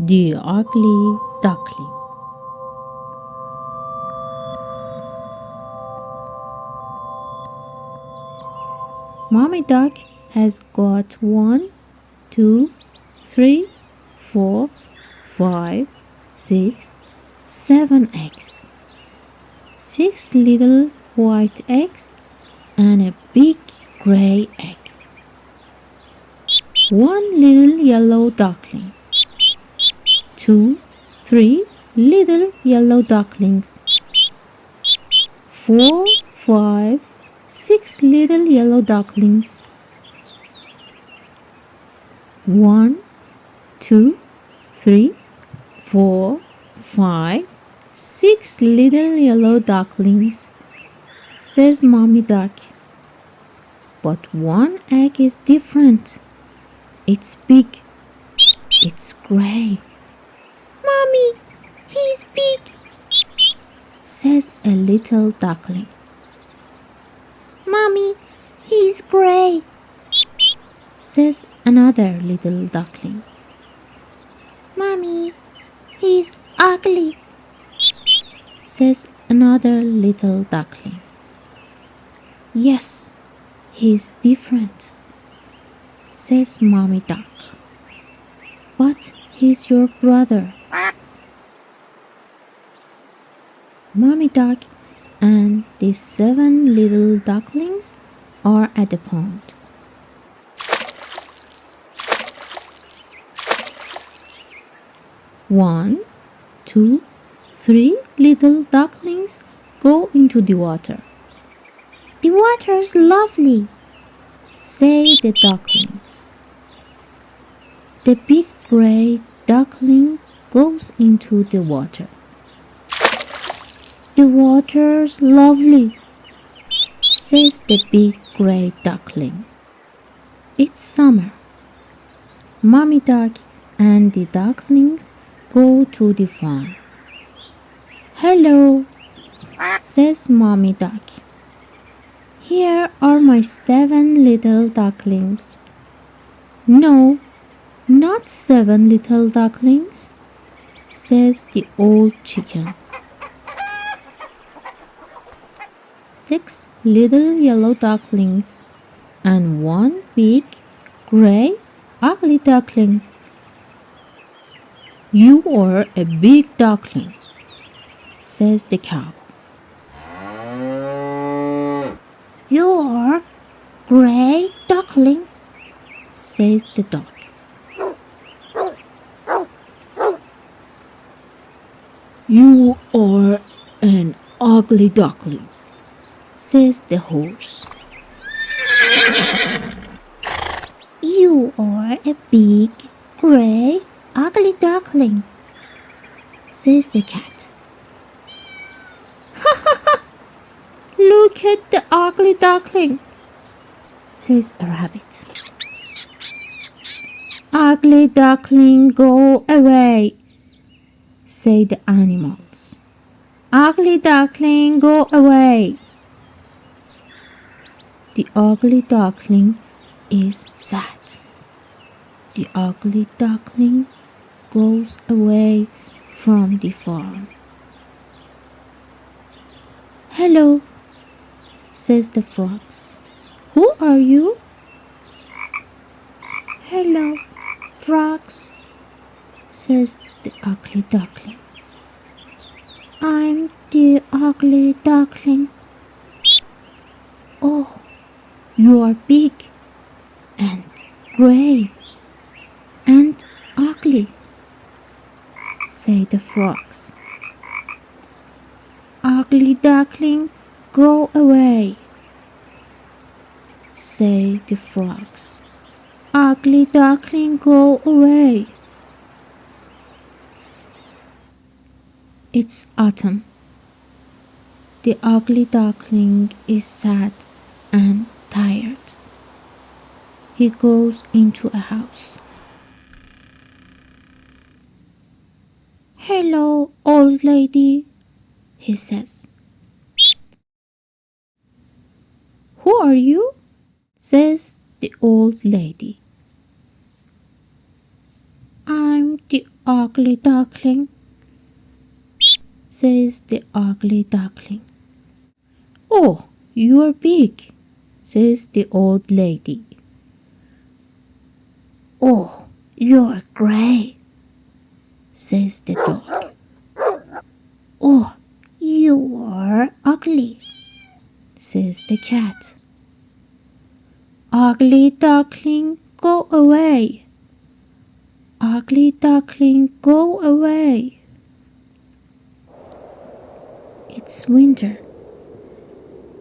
The ugly duckling. Mommy duck has got 1, 2, 3, 4, 5, 6, 7 eggs. 6 little white eggs and a big gray egg. 1 little yellow duckling. 2, 3 little yellow ducklings. 4, 5, 6 little yellow ducklings. 1, 2, 3, 4, 5, 6 little yellow ducklings, says Mommy Duck. But one egg is different. It's big. It's gray. Mommy, he's big, says a little duckling. Mommy, he's gray, says another little duckling. Mommy, he's ugly, says another little duckling. Yes, he's different, says Mommy Duck. But he's your brother. Mommy Duck and the 7 little ducklings are at the pond. One, 2, 3 little ducklings go into the water. The water's lovely, say the ducklings. The big gray duckling goes into the water. The water's lovely, says the big gray duckling. It's summer. Mommy Duck and the ducklings go to the farm. Hello, says Mommy Duck. Here are my 7 little ducklings. No, not 7 little ducklings, says the old chicken. 6 little yellow ducklings and 1 big, gray, ugly duckling. You are a big duckling, says the cow. You are gray duckling, says the dog. You are an ugly duckling, says the horse. You are a big, gray, ugly duckling, says the cat. Look at the ugly duckling, says a rabbit. Ugly duckling, go away, say the animals. Ugly duckling, go away. The ugly duckling is sad. The ugly duckling goes away from the farm. Hello, says the frogs. Who are you? Hello, frogs, says the ugly duckling. I'm the ugly duckling. Oh, you are big and gray and ugly, say the frogs. Ugly duckling, go away, say the frogs. Ugly duckling, go away. It's autumn. The ugly duckling is sad and tired. He goes into a house. Hello, old lady, he says. Who are you? Says the old lady. I'm the ugly duckling, says the ugly duckling. Oh, you're big, says the old lady. Oh, you're gray, says the dog. Oh, you are ugly, says the cat. Ugly duckling, go away. Ugly duckling, go away. It's winter.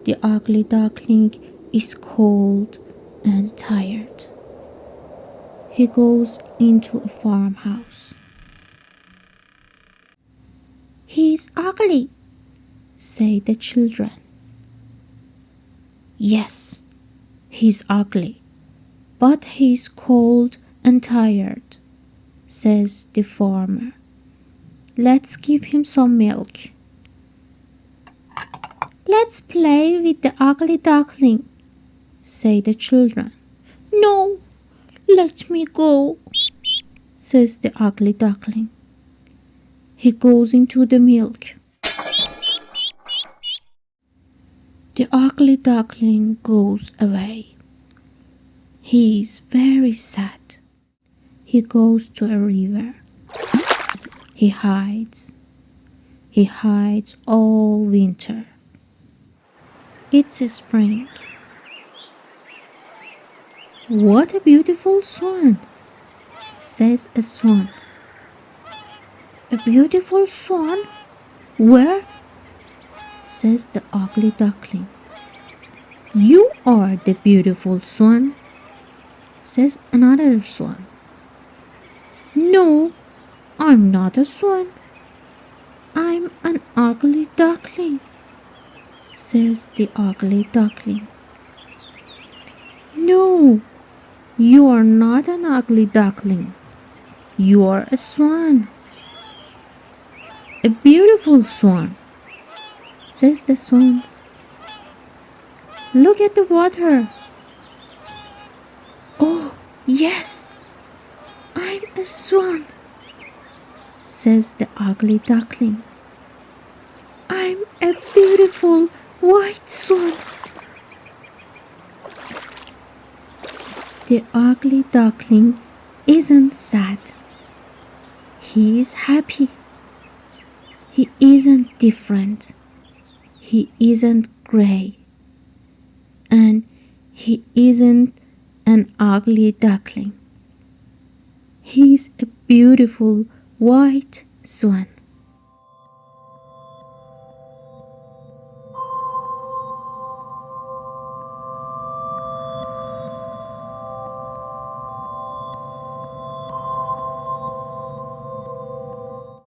The ugly duckling is cold and tired. He goes into a farmhouse. He's ugly, say the children. Yes, he's ugly, but he's cold and tired, says the farmer. Let's give him some milk. Let's play with the ugly duckling, say the children. No, let me go, says the ugly duckling. He goes into the milk. The ugly duckling goes away. He is very sad. He goes to a river. He hides. He hides all winter. It's spring. What a beautiful swan, says a swan. A beautiful swan? Where? Says the ugly duckling. You are the beautiful swan, says another swan. No, I'm not a swan. I'm an ugly duckling, says the ugly duckling. No, you are not an ugly duckling. You are a swan. A beautiful swan, says the swans. Look at the water. Oh, yes, I'm a swan, says the ugly duckling. I'm a beautiful white swan. The ugly duckling isn't sad. He is happy. He isn't different. He isn't gray. And he isn't an ugly duckling. He's a beautiful white swan.